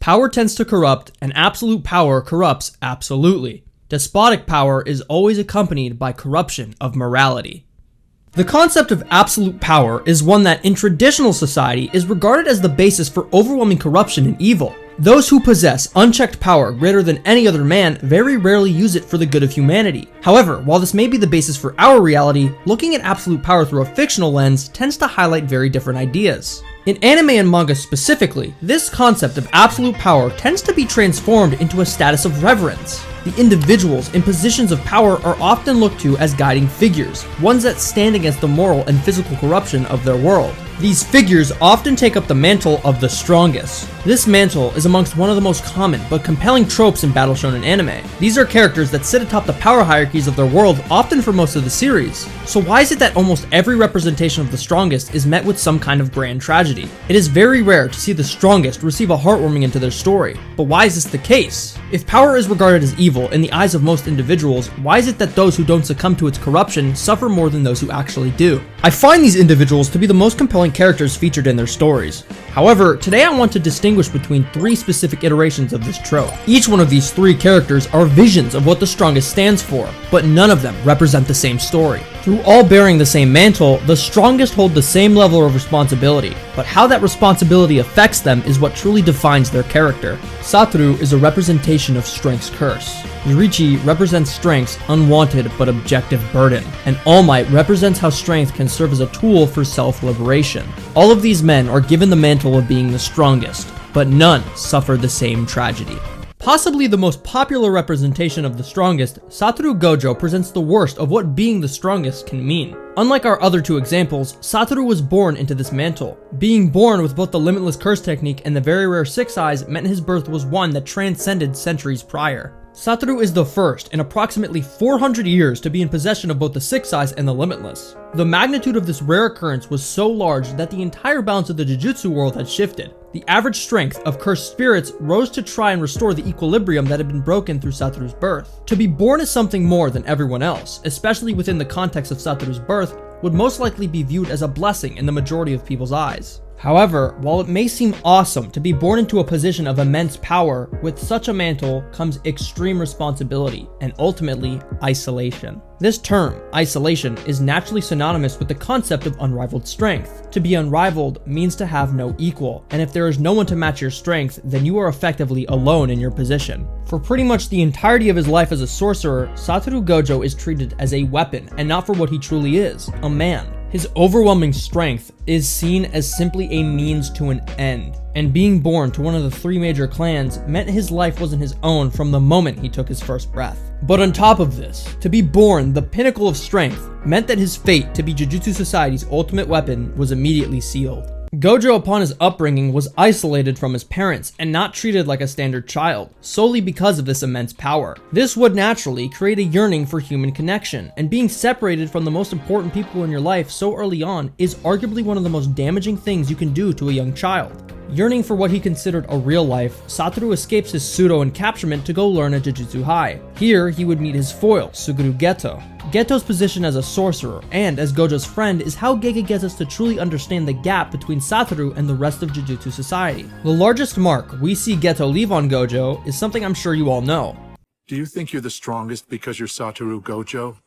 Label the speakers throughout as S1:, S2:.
S1: Power tends to corrupt, and absolute power corrupts absolutely. Despotic power is always accompanied by corruption of morality. The concept of absolute power is one that in traditional society is regarded as the basis for overwhelming corruption and evil. Those who possess unchecked power greater than any other man very rarely use it for the good of humanity. However, while this may be the basis for our reality, looking at absolute power through a fictional lens tends to highlight very different ideas. In anime and manga specifically, this concept of absolute power tends to be transformed into a status of reverence. The individuals in positions of power are often looked to as guiding figures, ones that stand against the moral and physical corruption of their world. These figures often take up the mantle of the strongest. This mantle is amongst one of the most common but compelling tropes in battle shonen anime. These are characters that sit atop the power hierarchies of their world, often for most of the series. So why is it that almost every representation of the strongest is met with some kind of grand tragedy? It is very rare to see the strongest receive a heartwarming end to their story. But why is this the case? If power is regarded as evil in the eyes of most individuals, why is it that those who don't succumb to its corruption suffer more than those who actually do? I find these individuals to be the most compelling characters featured in their stories. However, today I want to distinguish between three specific iterations of this trope. Each one of these three characters are visions of what the strongest stands for, but none of them represent the same story. Through all bearing the same mantle, the strongest hold the same level of responsibility, but how that responsibility affects them is what truly defines their character. Satoru is a representation of strength's curse. Yurichi represents strength's unwanted but objective burden, and All Might represents how strength can serve as a tool for self-liberation. All of these men are given the mantle of being the strongest, but none suffer the same tragedy. Possibly the most popular representation of the strongest, Satoru Gojo presents the worst of what being the strongest can mean. Unlike our other two examples, Satoru was born into this mantle. Being born with both the limitless curse technique and the very rare Six Eyes meant his birth was one that transcended centuries prior. Satoru is the first in approximately 400 years to be in possession of both the Six Eyes and the Limitless. The magnitude of this rare occurrence was so large that the entire balance of the Jujutsu world had shifted. The average strength of cursed spirits rose to try and restore the equilibrium that had been broken through Satoru's birth. To be born as something more than everyone else, especially within the context of Satoru's birth, would most likely be viewed as a blessing in the majority of people's eyes. However, while it may seem awesome to be born into a position of immense power, with such a mantle comes extreme responsibility and ultimately isolation. This term, isolation, is naturally synonymous with the concept of unrivaled strength. To be unrivaled means to have no equal, and if there is no one to match your strength, then you are effectively alone in your position. For pretty much the entirety of his life as a sorcerer, Satoru Gojo is treated as a weapon and not for what he truly is, a man. His overwhelming strength is seen as simply a means to an end, and being born to one of the three major clans meant his life wasn't his own from the moment he took his first breath. But on top of this, to be born the pinnacle of strength meant that his fate to be Jujutsu Society's ultimate weapon was immediately sealed. Gojo, upon his upbringing, was isolated from his parents and not treated like a standard child, solely because of this immense power. This would naturally create a yearning for human connection, and being separated from the most important people in your life so early on is arguably one of the most damaging things you can do to a young child. Yearning for what he considered a real life, Satoru escapes his pseudo-encampment to go learn at Jujutsu High. Here, he would meet his foil, Suguru Geto. Geto's position as a sorcerer and as Gojo's friend is how Gege gets us to truly understand the gap between Satoru and the rest of Jujutsu Society. The largest mark we see Geto leave on Gojo is something I'm sure you all know.
S2: Do you think you're the strongest because you're Satoru Gojo?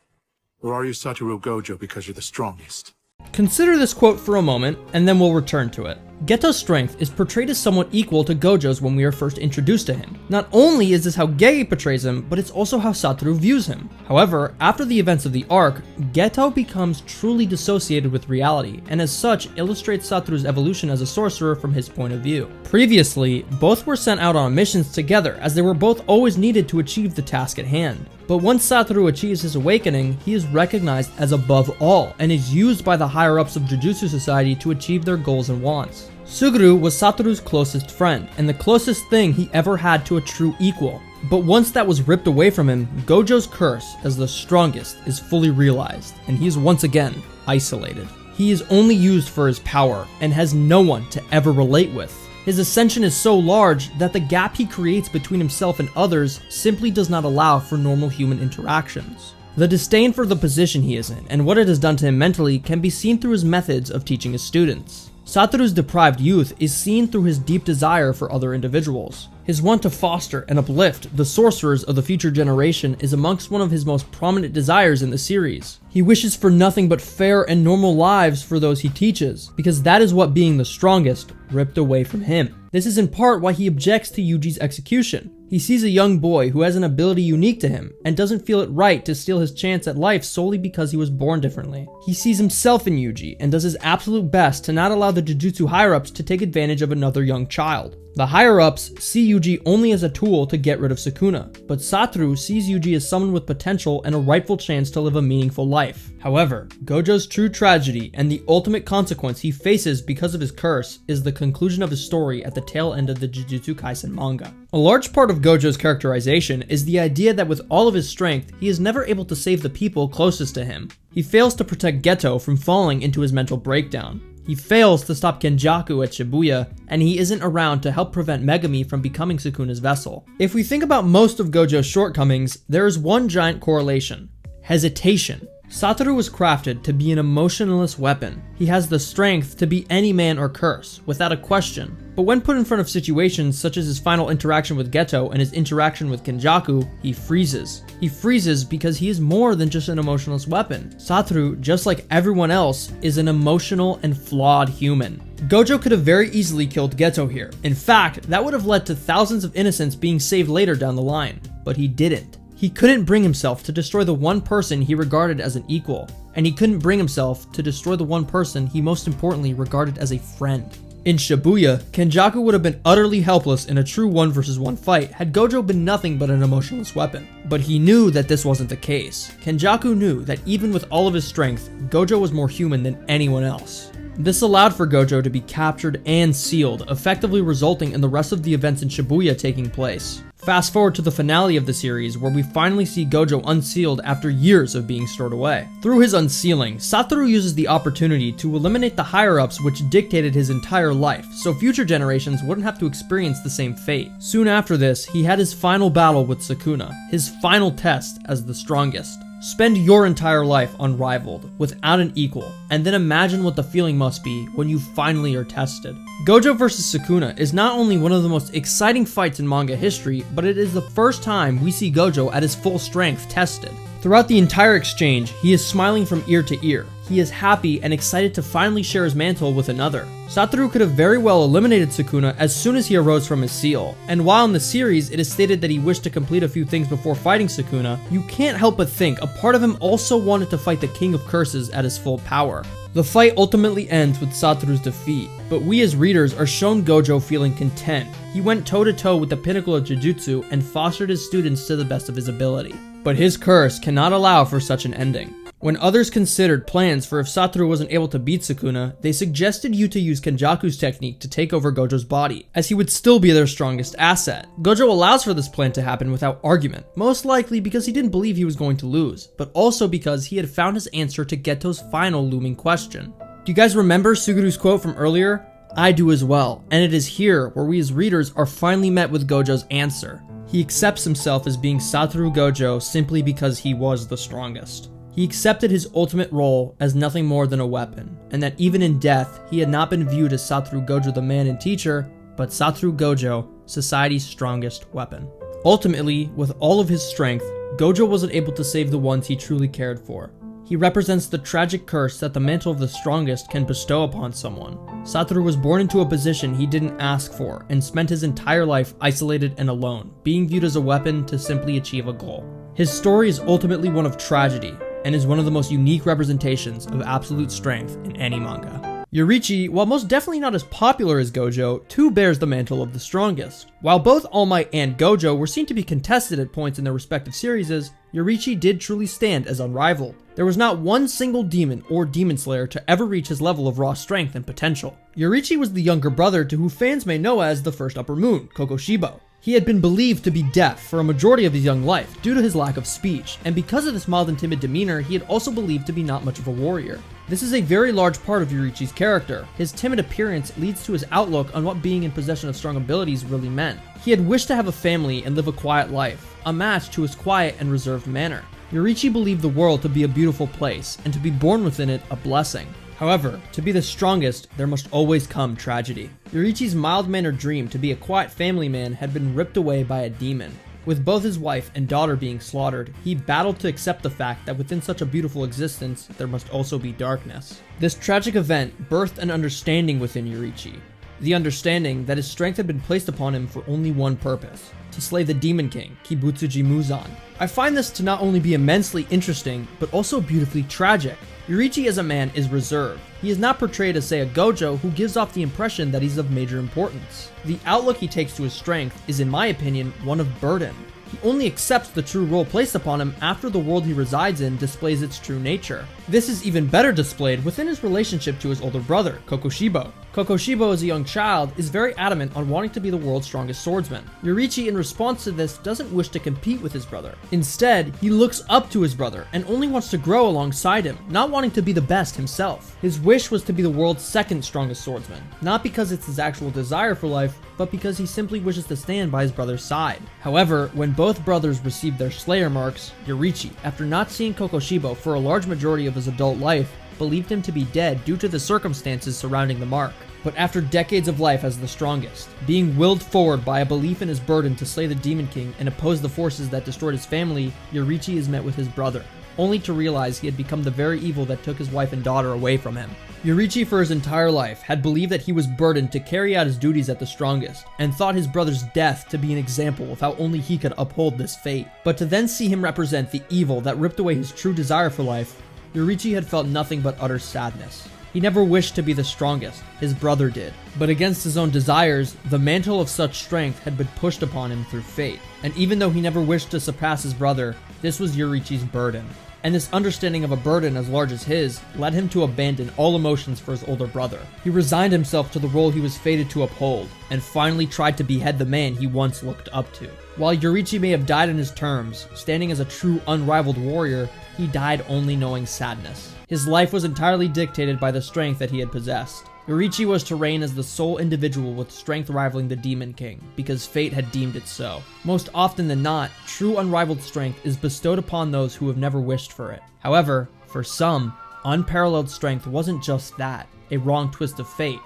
S2: Or are you Satoru Gojo because you're the strongest?
S1: Consider this quote for a moment, and then we'll return to it. Geto's strength is portrayed as somewhat equal to Gojo's when we are first introduced to him. Not only is this how Gege portrays him, but it's also how Satoru views him. However, after the events of the arc, Geto becomes truly dissociated with reality, and as such illustrates Satoru's evolution as a sorcerer from his point of view. Previously, both were sent out on missions together as they were both always needed to achieve the task at hand. But once Satoru achieves his awakening, he is recognized as above all and is used by the higher-ups of Jujutsu Society to achieve their goals and wants. Suguru was Satoru's closest friend, and the closest thing he ever had to a true equal. But once that was ripped away from him, Gojo's curse as the strongest is fully realized, and he is once again isolated. He is only used for his power, and has no one to ever relate with. His ascension is so large that the gap he creates between himself and others simply does not allow for normal human interactions. The disdain for the position he is in and what it has done to him mentally can be seen through his methods of teaching his students. Satoru's deprived youth is seen through his deep desire for other individuals. His want to foster and uplift the sorcerers of the future generation is amongst one of his most prominent desires in the series. He wishes for nothing but fair and normal lives for those he teaches, because that is what being the strongest ripped away from him. This is in part why he objects to Yuji's execution. He sees a young boy who has an ability unique to him and doesn't feel it right to steal his chance at life solely because he was born differently. He sees himself in Yuji and does his absolute best to not allow the Jujutsu higher-ups to take advantage of another young child. The higher-ups see Yuji only as a tool to get rid of Sukuna, but Satoru sees Yuji as someone with potential and a rightful chance to live a meaningful life. However, Gojo's true tragedy and the ultimate consequence he faces because of his curse is the conclusion of his story at the tail end of the Jujutsu Kaisen manga. A large part of Gojo's characterization is the idea that with all of his strength, he is never able to save the people closest to him. He fails to protect Geto from falling into his mental breakdown. He fails to stop Kenjaku at Shibuya, and he isn't around to help prevent Megami from becoming Sukuna's vessel. If we think about most of Gojo's shortcomings, there is one giant correlation: hesitation. Satoru was crafted to be an emotionless weapon. He has the strength to beat any man or curse, without a question. But when put in front of situations such as his final interaction with Geto and his interaction with Kenjaku, he freezes. He freezes because he is more than just an emotionless weapon. Satoru, just like everyone else, is an emotional and flawed human. Gojo could have very easily killed Geto here. In fact, that would have led to thousands of innocents being saved later down the line. But he didn't. He couldn't bring himself to destroy the one person he regarded as an equal, and he couldn't bring himself to destroy the one person he most importantly regarded as a friend. In Shibuya, Kenjaku would have been utterly helpless in a true 1 versus 1 fight had Gojo been nothing but an emotionless weapon. But he knew that this wasn't the case. Kenjaku knew that even with all of his strength, Gojo was more human than anyone else. This allowed for Gojo to be captured and sealed, effectively resulting in the rest of the events in Shibuya taking place. Fast forward to the finale of the series, where we finally see Gojo unsealed after years of being stored away. Through his unsealing, Satoru uses the opportunity to eliminate the higher-ups which dictated his entire life, so future generations wouldn't have to experience the same fate. Soon after this, he had his final battle with Sukuna, his final test as the strongest. Spend your entire life unrivaled, without an equal, and then imagine what the feeling must be when you finally are tested. Gojo vs Sukuna is not only one of the most exciting fights in manga history, but it is the first time we see Gojo at his full strength tested. Throughout the entire exchange, he is smiling from ear to ear. He is happy and excited to finally share his mantle with another. Satoru could have very well eliminated Sukuna as soon as he arose from his seal, and while in the series it is stated that he wished to complete a few things before fighting Sukuna, you can't help but think a part of him also wanted to fight the King of Curses at his full power. The fight ultimately ends with Satoru's defeat, but we as readers are shown Gojo feeling content. He went toe-to-toe with the pinnacle of Jujutsu and fostered his students to the best of his ability. But his curse cannot allow for such an ending. When others considered plans for if Satoru wasn't able to beat Sukuna, they suggested Yuta use Kenjaku's technique to take over Gojo's body, as he would still be their strongest asset. Gojo allows for this plan to happen without argument, most likely because he didn't believe he was going to lose, but also because he had found his answer to Geto's final looming question. Do you guys remember Suguru's quote from earlier? I do as well, and it is here where we as readers are finally met with Gojo's answer. He accepts himself as being Satoru Gojo simply because he was the strongest. He accepted his ultimate role as nothing more than a weapon, and that even in death, he had not been viewed as Satoru Gojo the man and teacher, but Satoru Gojo, society's strongest weapon. Ultimately, with all of his strength, Gojo wasn't able to save the ones he truly cared for. He represents the tragic curse that the mantle of the strongest can bestow upon someone. Satoru was born into a position he didn't ask for, and spent his entire life isolated and alone, being viewed as a weapon to simply achieve a goal. His story is ultimately one of tragedy, and is one of the most unique representations of absolute strength in any manga. Yoriichi, while most definitely not as popular as Gojo, too bears the mantle of the strongest. While both All Might and Gojo were seen to be contested at points in their respective series, Yoriichi did truly stand as unrivaled. There was not one single demon or demon slayer to ever reach his level of raw strength and potential. Yoriichi was the younger brother to who fans may know as the first Upper Moon, Kokoshibo. He had been believed to be deaf for a majority of his young life due to his lack of speech, and because of this mild and timid demeanor, he had also believed to be not much of a warrior. This is a very large part of Yoriichi's character. His timid appearance leads to his outlook on what being in possession of strong abilities really meant. He had wished to have a family and live a quiet life, a match to his quiet and reserved manner. Yoriichi believed the world to be a beautiful place, and to be born within it a blessing. However, to be the strongest, there must always come tragedy. Yorichi's mild-mannered dream to be a quiet family man had been ripped away by a demon. With both his wife and daughter being slaughtered, he battled to accept the fact that within such a beautiful existence, there must also be darkness. This tragic event birthed an understanding within Yorichi. The understanding that his strength had been placed upon him for only one purpose: to slay the Demon King, Kibutsuji Muzan. I find this to not only be immensely interesting, but also beautifully tragic. Yorichi as a man is reserved. He is not portrayed as, say, a Gojo who gives off the impression that he's of major importance. The outlook he takes to his strength is, in my opinion, one of burden. He only accepts the true role placed upon him after the world he resides in displays its true nature. This is even better displayed within his relationship to his older brother, Kokoshibo. Kokoshibo, as a young child, is very adamant on wanting to be the world's strongest swordsman. Yorichi, in response to this, doesn't wish to compete with his brother. Instead, he looks up to his brother and only wants to grow alongside him, not wanting to be the best himself. His wish was to be the world's second strongest swordsman, not because it's his actual desire for life, but because he simply wishes to stand by his brother's side. However, when both brothers received their Slayer marks, Yorichi, after not seeing Kokoshibo for a large majority of his adult life, believed him to be dead due to the circumstances surrounding the mark. But after decades of life as the strongest, being willed forward by a belief in his burden to slay the Demon King and oppose the forces that destroyed his family, Yorichi is met with his brother, only to realize he had become the very evil that took his wife and daughter away from him. Yorichi for his entire life had believed that he was burdened to carry out his duties at the strongest, and thought his brother's death to be an example of how only he could uphold this fate. But to then see him represent the evil that ripped away his true desire for life, Yorichi had felt nothing but utter sadness. He never wished to be the strongest, his brother did. But against his own desires, the mantle of such strength had been pushed upon him through fate. And even though he never wished to surpass his brother, this was Yorichi's burden. And this understanding of a burden as large as his led him to abandon all emotions for his older brother. He resigned himself to the role he was fated to uphold, and finally tried to behead the man he once looked up to. While Yorichi may have died in his terms, standing as a true unrivaled warrior, he died only knowing sadness. His life was entirely dictated by the strength that he had possessed. Yorichi was to reign as the sole individual with strength rivaling the Demon King, because fate had deemed it so. Most often than not, true unrivaled strength is bestowed upon those who have never wished for it. However, for some, unparalleled strength wasn't just that, a wrong twist of fate,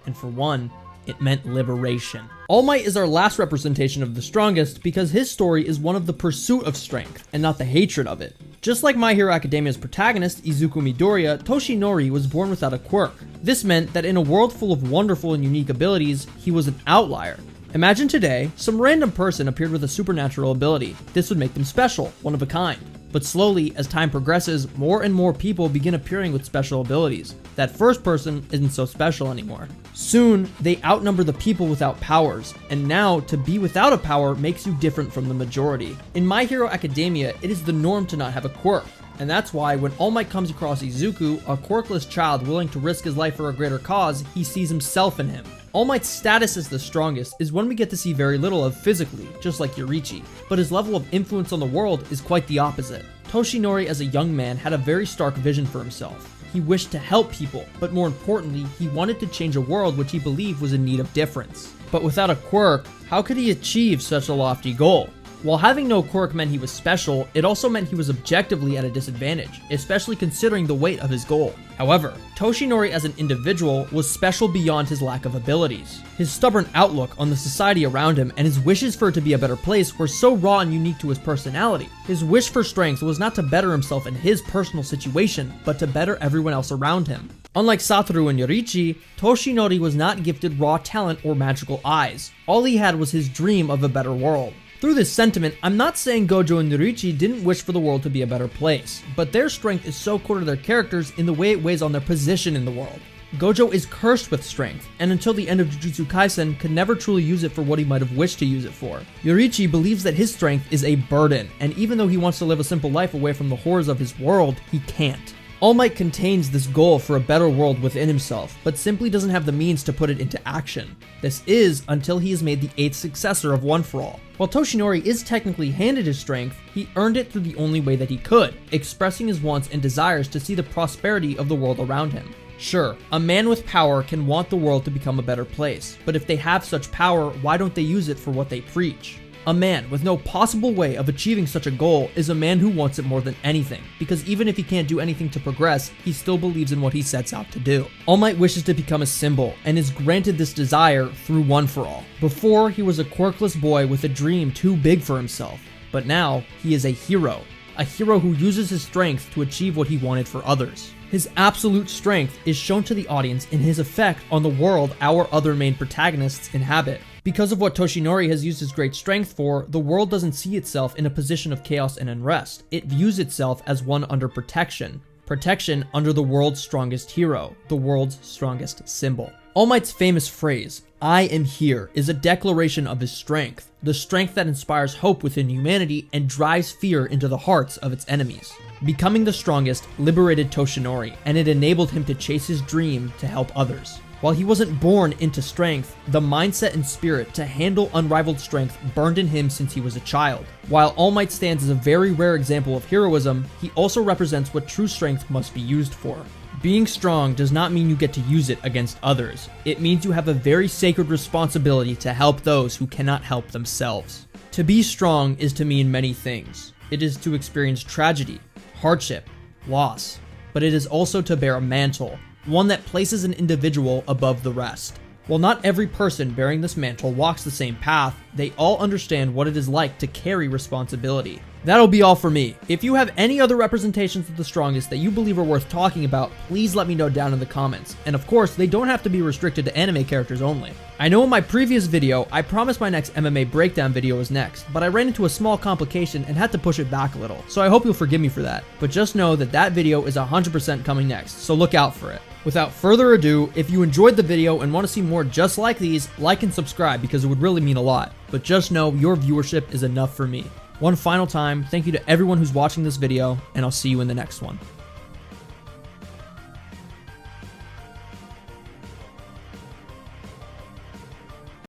S1: and for one, it meant liberation. All Might is our last representation of the strongest because his story is one of the pursuit of strength, and not the hatred of it. Just like My Hero Academia's protagonist, Izuku Midoriya, Toshinori was born without a quirk. This meant that in a world full of wonderful and unique abilities, he was an outlier. Imagine today, some random person appeared with a supernatural ability. This would make them special, one of a kind. But slowly, as time progresses, more and more people begin appearing with special abilities. That first person isn't so special anymore. Soon, they outnumber the people without powers, and now, to be without a power makes you different from the majority. In My Hero Academia, it is the norm to not have a quirk, and that's why when All Might comes across Izuku, a quirkless child willing to risk his life for a greater cause, he sees himself in him. All Might's status as the strongest is one we get to see very little of physically, just like Yorichi, but his level of influence on the world is quite the opposite. Toshinori as a young man had a very stark vision for himself. He wished to help people, but more importantly, he wanted to change a world which he believed was in need of difference. But without a quirk, how could he achieve such a lofty goal? While having no quirk meant he was special, it also meant he was objectively at a disadvantage, especially considering the weight of his goal. However, Toshinori as an individual was special beyond his lack of abilities. His stubborn outlook on the society around him and his wishes for it to be a better place were so raw and unique to his personality. His wish for strength was not to better himself in his personal situation, but to better everyone else around him. Unlike Satoru and Yorichi, Toshinori was not gifted raw talent or magical eyes. All he had was his dream of a better world. Through this sentiment, I'm not saying Gojo and Yorichi didn't wish for the world to be a better place, but their strength is so core to their characters in the way it weighs on their position in the world. Gojo is cursed with strength, and until the end of Jujutsu Kaisen could never truly use it for what he might have wished to use it for. Yorichi believes that his strength is a burden, and even though he wants to live a simple life away from the horrors of his world, he can't. All Might contains this goal for a better world within himself, but simply doesn't have the means to put it into action. This is until he is made the 8th successor of One For All. While Toshinori is technically handed his strength, he earned it through the only way that he could, expressing his wants and desires to see the prosperity of the world around him. Sure, a man with power can want the world to become a better place, but if they have such power, why don't they use it for what they preach? A man with no possible way of achieving such a goal is a man who wants it more than anything, because even if he can't do anything to progress, he still believes in what he sets out to do. All Might wishes to become a symbol, and is granted this desire through One for All. Before, he was a quirkless boy with a dream too big for himself, but now he is a hero who uses his strength to achieve what he wanted for others. His absolute strength is shown to the audience in his effect on the world our other main protagonists inhabit. Because of what Toshinori has used his great strength for, the world doesn't see itself in a position of chaos and unrest. It views itself as one under protection. Protection under the world's strongest hero, the world's strongest symbol. All Might's famous phrase, "I am here," is a declaration of his strength, the strength that inspires hope within humanity and drives fear into the hearts of its enemies. Becoming the strongest liberated Toshinori, and it enabled him to chase his dream to help others. While he wasn't born into strength, the mindset and spirit to handle unrivaled strength burned in him since he was a child. While All Might stands as a very rare example of heroism, he also represents what true strength must be used for. Being strong does not mean you get to use it against others. It means you have a very sacred responsibility to help those who cannot help themselves. To be strong is to mean many things. It is to experience tragedy, hardship, loss, but it is also to bear a mantle, one that places an individual above the rest. While not every person bearing this mantle walks the same path, they all understand what it is like to carry responsibility. That'll be all for me. If you have any other representations of the strongest that you believe are worth talking about, please let me know down in the comments. And of course, they don't have to be restricted to anime characters only. I know in my previous video, I promised my next MMA breakdown video was next, but I ran into a small complication and had to push it back a little, so I hope you'll forgive me for that. But just know that that video is 100% coming next, so look out for it. Without further ado, if you enjoyed the video and want to see more just like these, like and subscribe because it would really mean a lot. But just know your viewership is enough for me. One final time, thank you to everyone who's watching this video, and I'll see you in the next one.